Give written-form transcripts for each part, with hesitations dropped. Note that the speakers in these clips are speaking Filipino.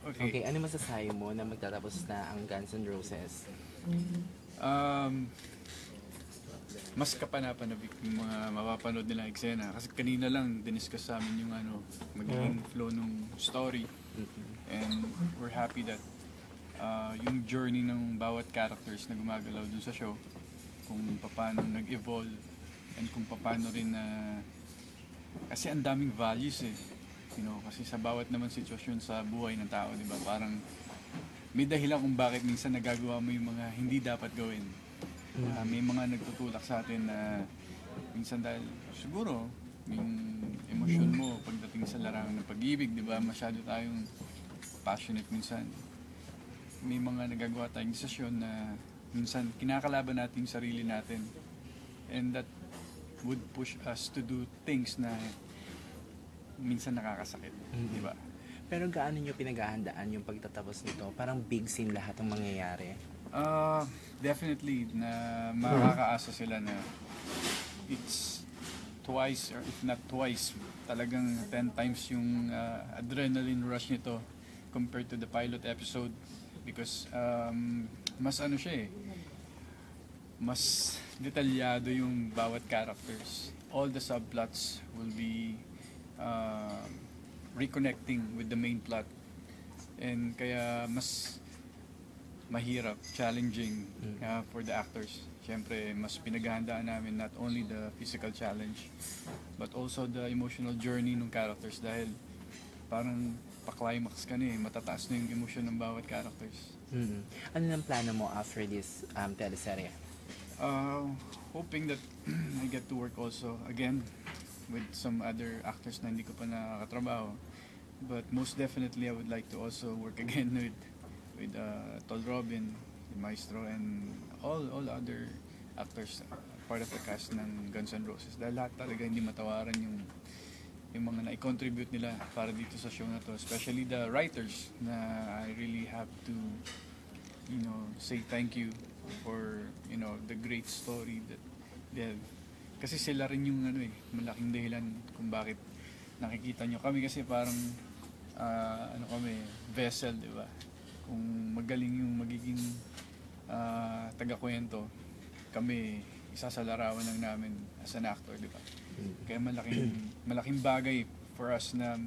Okay, ano masasabi mo na magtatapos na ang Guns N' Roses? Um, mas kapanapanabik yung mga mapapanood nilang eksena. Kasi kanina lang diniscuss sa amin yung magiging flow ng story. And we're happy that yung journey ng bawat characters na gumagalaw dun sa show, kung paano nag-evolve, and kung paano rin na kasi ang daming values eh. Kasi sa bawat naman sitwasyon sa buhay ng tao, di ba? Parang may dahilan kung bakit minsan nagagawa mo yung mga hindi dapat gawin. May mga nagtutulak sa atin na minsan dahil siguro yung emosyon mo pagdating sa larangan ng pag-ibig, di ba? Masyado tayong passionate minsan. May mga nagagawa tayong desisyon na minsan kinakalaban natin yung sarili natin. And that would push us to do things na minsan nakakasakit, di ba? Pero gaano nyo pinaghahandaan yung pagtatapos nito? Parang big scene lahat ang mangyayari. Definitely na makakaasa sila na it's twice or if not twice, talagang 10 times yung adrenaline rush nito compared to the pilot episode because mas siya mas detalyado yung bawat characters. All the subplots will be reconnecting with the main plot, and kaya mas mahirap, challenging for the actors. Siyempre, mas pinaghahandaan namin not only the physical challenge but also the emotional journey ng characters dahil parang pa-climax ka na matataas na yung emotion ng bawat characters. Ano nang plano mo after this teleserye? Hoping that I get to work also again with some other actors na hindi ko pa nakakatrabaho. But most definitely, I would like to also work again with Tol Robin, Maestro, and all other actors part of the cast ng Guns N' Roses. Dahil lahat talaga hindi matawaran yung mga na-contribute nila para dito sa show na to. Especially the writers na I really have to say thank you for the great story that they have. Kasi sila rin yung malaking dahilan kung bakit nakikita nyo kami kasi parang kami vessel, di ba? Kung magaling yung magiging taga-kwento, kami isasalarawan lang namin as an actor, di ba? Kaya malaking bagay for us na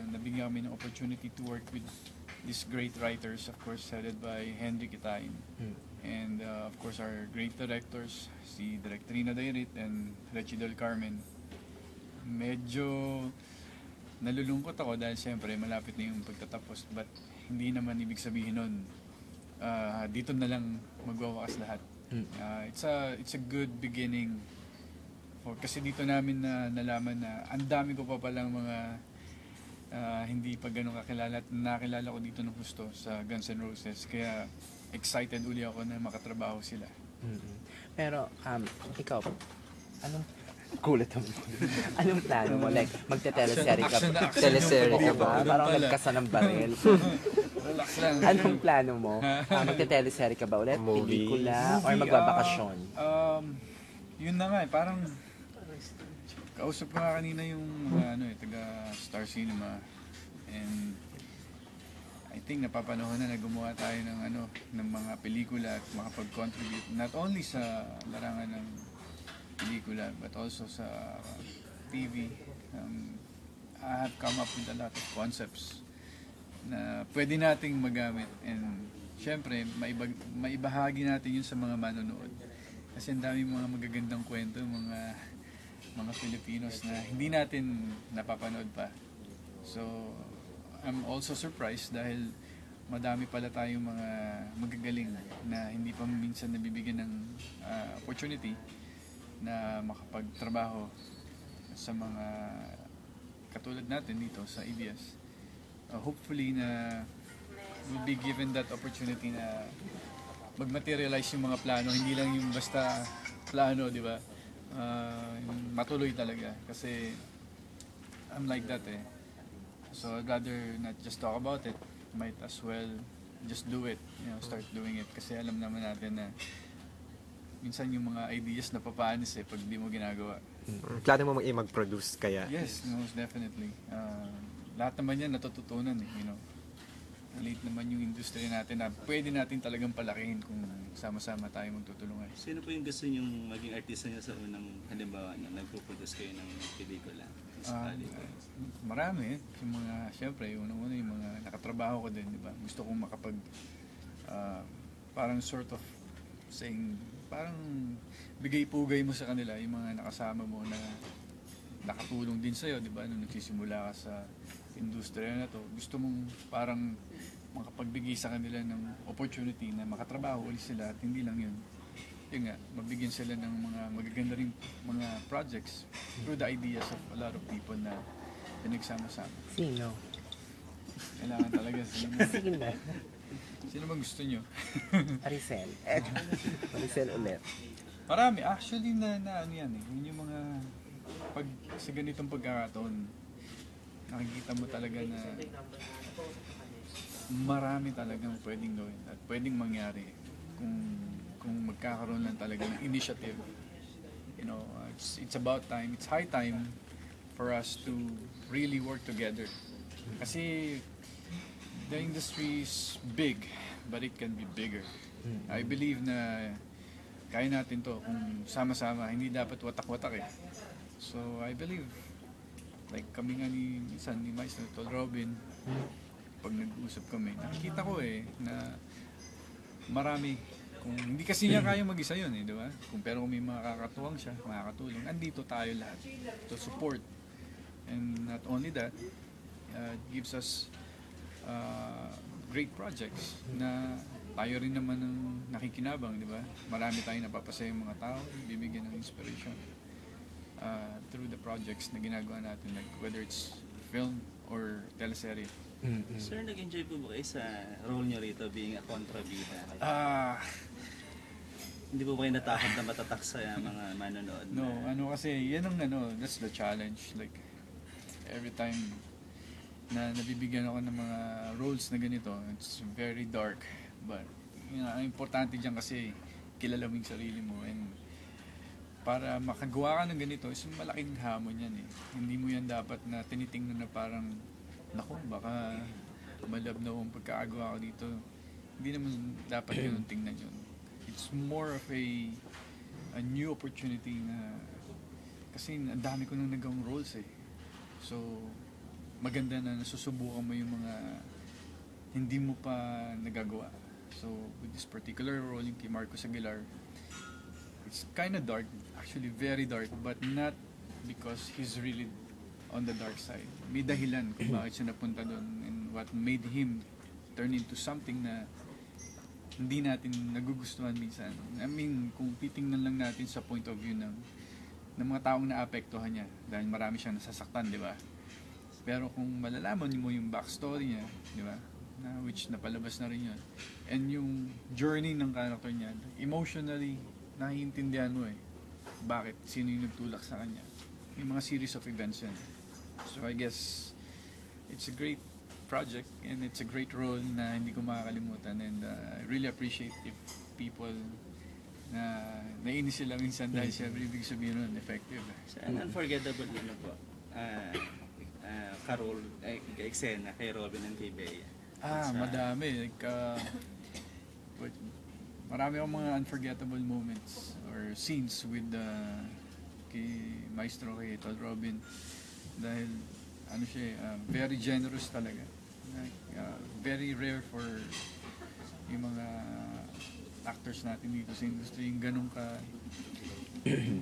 nabigyan kami ng opportunity to work with these great writers, of course headed by Henry Kitain. And of course our great directors, si Direk Trina Dairit and Reggie Del Carmen. Medyo nalulungkot ako dahil siyempre malapit na yung pagtatapos, but hindi naman ibig sabihin nun dito na lang magwawakas lahat. It's a good beginning kasi dito namin nalaman na ang dami ko pa palang mga hindi pa ganun kakilala at nakilala ko dito ng gusto sa Guns N' Roses, kaya excited uli ako na makatrabaho sila. Pero ikaw, anong kulit mo? Anong plano mo? Like, magte-teleserye ka ba? Teleserye ka ba? Parang nagkasa ng baril. Relax lang. Anong plano mo? Magte-teleserye ka ba ulit? Movie. Pelikula? Or magbabakasyon? Yun na nga parang kausap ko nga kanina yung mga taga Star Cinema, and I think napapanahon na gumawa tayo ng mga pelikula at makapag-contribute not only sa larangan ng pelikula but also sa TV. I have come up with a lot of concepts na pwede nating magamit, and syempre maibahagi natin yun sa mga manonood kasi ang dami mga magagandang kwento, mga Filipinos na hindi natin napapanood pa. So I'm also surprised dahil madami pala tayong mga magagaling na hindi pa minsan nabibigyan ng opportunity na makapagtrabaho sa mga katulad natin dito sa ABS. Hopefully na we'll be given that opportunity na mag-materialize yung mga plano, hindi lang yung basta plano, di ba? Matuloy talaga kasi I'm like that So I'd rather not just talk about it, might as well just do it, start doing it kasi alam naman natin na minsan yung mga ideas napapaanis pag di mo ginagawa. Plano mo mag-produce kaya? Yes, most definitely. Lahat naman yan natututunan maliit naman yung industry natin na pwede natin talagang palakihin kung sama-sama tayo magtutulungan. Sino po yung gusto niyong maging artista niyo sa unang halimbawa na nagpo-produce kayo ng pelikula? Marami. Yung mga, syempre, unang-una yung mga nakatrabaho ko din, di ba? Gusto kong makapag, parang sort of saying, parang bigay-pugay mo sa kanila, yung mga nakasama mo na nakatulong din sa'yo, di ba? Nung nagsisimula ka sa industriya na to, gusto mong parang makapagbigay sa kanila ng opportunity na makatrabaho ulit sila at hindi lang yun. Yun nga, mabigyan sila ng mga magaganda ring mga projects through the ideas of a lot of people na pinagsama-sama. Sino? Kailangan talaga sino. Sino? Sino bang gusto nyo? Aricel. Aricel ulit. Marami. Actually, na ano yan eh. Yun yung mga, pag sa ganitong pagkakataon, nakikita mo talaga na marami talagang pwedeng gawin at pwedeng mangyari kung magkakaroon lang talaga ng initiative. You know, it's about time, it's high time for us to really work together. Kasi the industry is big, but it can be bigger. I believe na kaya natin to kung sama-sama, hindi dapat watak-watak eh. So I believe, like kami nga ni Maestro Tol Robin, pag nag-usap kami, nakikita ko eh na marami, kung hindi kasi niya kaya mag-isa yun eh, di ba? Pero kung may makakatuwang siya, makakatulong, andito tayo lahat to support. And not only that, it gives us great projects na tayo rin naman ng nakikinabang, di ba? Marami tayong napapasaya yung mga tao, bibigyan ng inspiration through the projects na ginagawa natin, like whether it's film or teleserye. Sir, nag-enjoy po ba kayo sa role niyo rito being a kontrabida? Hindi po ba kayo natakot na matatak sa mga manonood? No, kasi yan ang that's the challenge. Like every time na nabibigyan ako ng mga roles na ganito, it's very dark. But ang importante diyan kasi kilala mo yung sarili mo, and para makagawa ka ng ganito is malaking hamon yan eh. Hindi mo yan dapat na tinitingnan na parang naku, baka malabnaw ang pagkakagawa ko dito. Hindi naman dapat yun tingnan yun. It's more of a new opportunity na kasi ang dami ko nang nagawang roles eh. So, maganda na nasusubukan mo yung mga hindi mo pa nagagawa. So, with this particular role yung kay Marcos Aguilar, it's kind of dark, actually very dark, but not because he's really on the dark side. May dahilan kung bakit siya napunta doon and what made him turn into something na hindi natin nagugustuhan minsan. I mean, kung titingnan lang natin sa point of view ng mga taong naapektuhan niya dahil marami siyang nasasaktan, di ba? Pero kung malalaman mo yung backstory niya, di ba? Which napalabas na rin yun. And yung journey ng character niya, emotionally, naiintindihan mo eh. Bakit? Sino yung nagtulak sa kanya? Yung mga series of events yan. So I guess it's a great project and it's a great role na hindi ko makakalimutan, and I really appreciate if people na nainis sila minsan dahil siyempre ibig sabihin nun effective. So, an unforgettable po, karol, eksena kay Robin and kay Bea. Madami. Like, marami akong mga unforgettable moments or scenes with kay Maestro, kay Tol Robin, dahil siya very generous talaga. Like, very rare for yung mga actors natin dito sa industry yung ganun ka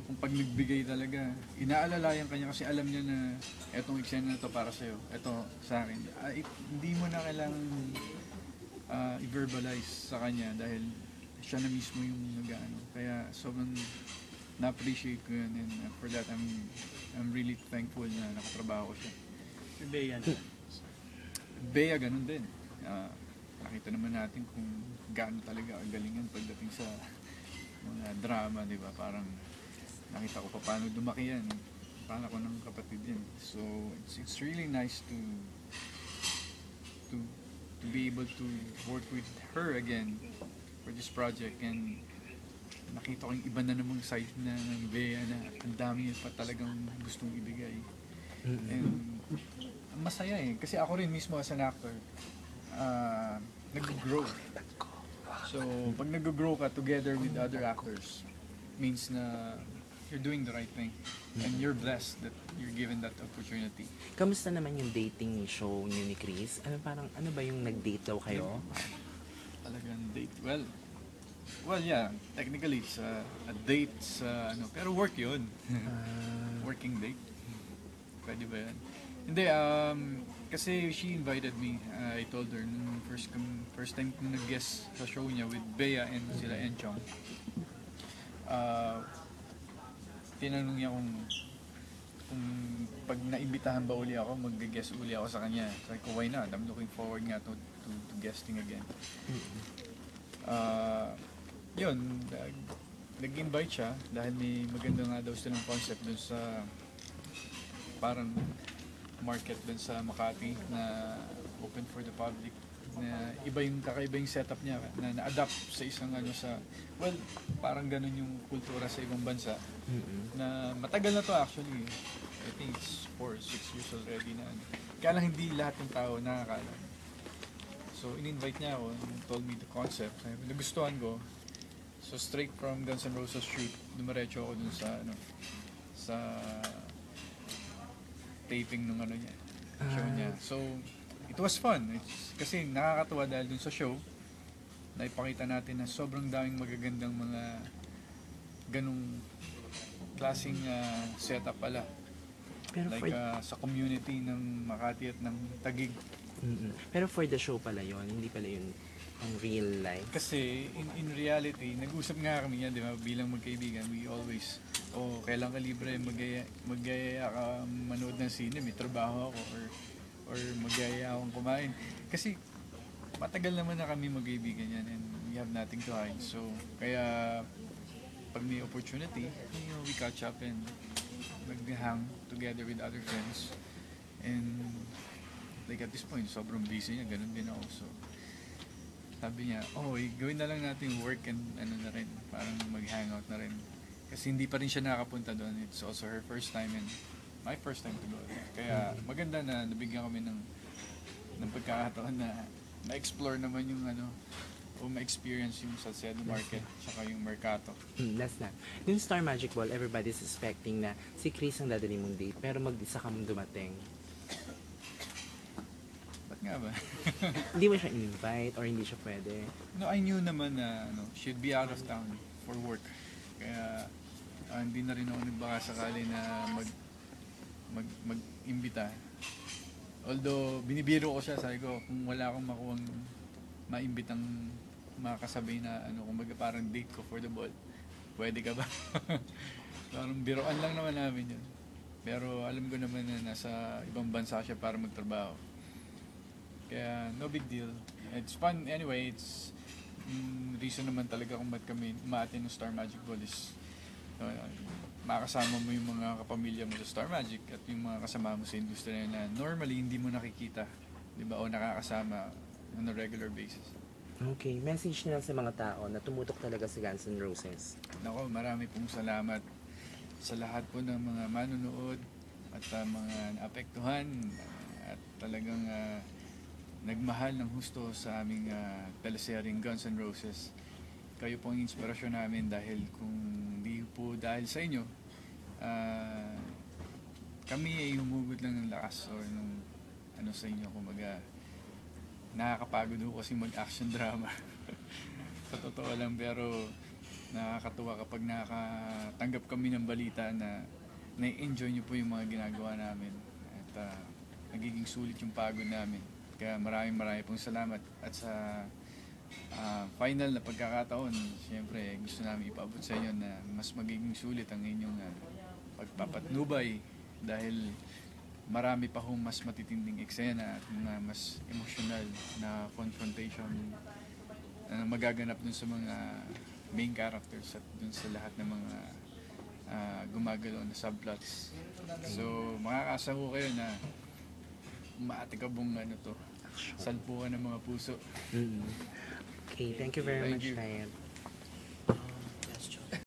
kung pag nagbigay talaga, inaalalayan kanya kasi alam niya na etong eksena na to para sa'yo, eto sa akin. Hindi mo na kailangan i-verbalize sa kanya dahil siya na mismo yung nag-ano. Kaya sobrang na-appreciate ko yun, and for that I'm really thankful na nakatrabaho ko siya. Si Bea naman. Bea, ganun din. Nakita naman natin kung gaano talaga ang galingan pagdating sa mga drama, di ba? Parang nakita ko pa paano lumaki yan. Paano ko ng kapatid yan. So, it's really nice to be able to work with her again for this project, and nakita ko yung iba na namang side na ng Bea na ang dami pa talagang gustong ibigay. And masaya eh. Kasi ako rin mismo as an actor, nag-grow. So, pag nag-grow ka together with other actors, means na you're doing the right thing. And you're blessed that you're given that opportunity. Kamusta naman yung dating show niyo ni Chris? Ano ba yung nag-date daw kayo? Talagang date. Well, yeah. Technically, it's a date sa pero work yun. Working date. Pwede ba yan? Hindi, kasi she invited me. I told her nung first time kong nag-guest sa show niya with Bea and sila Enchong. Tinanong niya kung pag naimbitahan ba uli ako, mag-guest uli ako sa kanya. Sabi ko, why not? I'm looking forward nga to guesting again. Yun, nag-invite siya dahil may maganda nga daw silang concept dun sa parang market dun sa Makati na open for the public, na kakaiba yung setup niya na na-adapt sa isang parang ganun yung kultura sa ibang bansa na matagal na to actually. I think it's 4 or 6 years already na kaya lang hindi lahat ng tao nakakaalam. So in-invite niya ako and told me the concept. Nagustuhan ko. So straight from Guns N' Roses shoot, dumiretso ako dun sa taping nung niya, show niya. So it was fun. Kasi nakakatuwa dahil dun sa show, naipakita natin na sobrang daming magagandang mga ganung klaseng setup pala. Pero Like sa community ng Makati at ng Taguig. Pero for the show pala yon, hindi pala yun ang real life. Kasi in reality, nag-usap nga kami yan, di ba? Bilang magkaibigan, we always, kailan ka libre, magaya ka manood ng sine, may trabaho ako, or magaya akong kumain. Kasi matagal naman na kami magkaibigan yan and we have nothing to hide. So, kaya pag may opportunity, we catch up and mag-hang together with other friends. And like at this point, sobrang busy niya, ganun din ako. So, sabi niya, gawin na lang natin work and na rin, parang mag-hangout na rin. Kasi hindi pa rin siya nakapunta doon. It's also her first time and my first time to go. Kaya maganda na nabigyan kami ng pagkakataon na ma-explore naman yung o ma-experience yung Salcedo Market tsaka yung Mercato. Last na. Yung Star Magic Ball, everybody's expecting na si Chris ang dadali mong date, pero mag-isa ka mong dumating. Ba't nga ba? Hindi mo siya invite or hindi siya pwede? No, I knew naman na she'd be out of town for work. Kaya hindi na rin ako nagbaka sakali na mag-imbita. Although binibiro ko siya, sabi ko kung wala akong makuhang maimbitang makakasabay na kumbaga parang date ko for the ball, pwede ka ba? Parang biroan lang naman namin yun. Pero alam ko naman na nasa ibang bansa siya para magtrabaho. Kaya no big deal. It's fun anyway. It's reason naman talaga kung ba't kami umaatin ng Star Magic Ball is makakasama mo yung mga kapamilya mo sa Star Magic at yung mga kasama mo sa industriya na normally hindi mo nakikita, di ba, o nakakasama on a regular basis. Okay, message nila sa mga tao na tumutok talaga sa Guns N' Roses. Nako, marami pong salamat sa lahat po ng mga manonood at mga naapektuhan at talagang nagmahal ng husto sa aming teleseryeng Guns N' Roses. Kayo po ang inspirasyon namin dahil kung di po dahil sa inyo, kami ay humugot lang ng lakas or nung sa inyo, kumbaga nakakapagod ho kasi mag-action drama. Sa totoo lang, pero nakakatuwa kapag nakakatanggap kami ng balita na na-enjoy nyo po yung mga ginagawa namin at nagiging sulit yung pagod namin. Kaya maraming pong salamat at sa final na pagkakataon, siyempre gusto namin ipaabot sa inyo na mas magiging sulit ang inyong pagpapatnubay dahil marami pa hong mas matitinding eksena at mga mas emotional na confrontation na magaganap dun sa mga main characters at dun sa lahat ng mga gumagalaw na subplots. So makakasa ko kayo na maatikabong salpukan ng mga puso. Okay, thank you very Thank much, you. Ryan.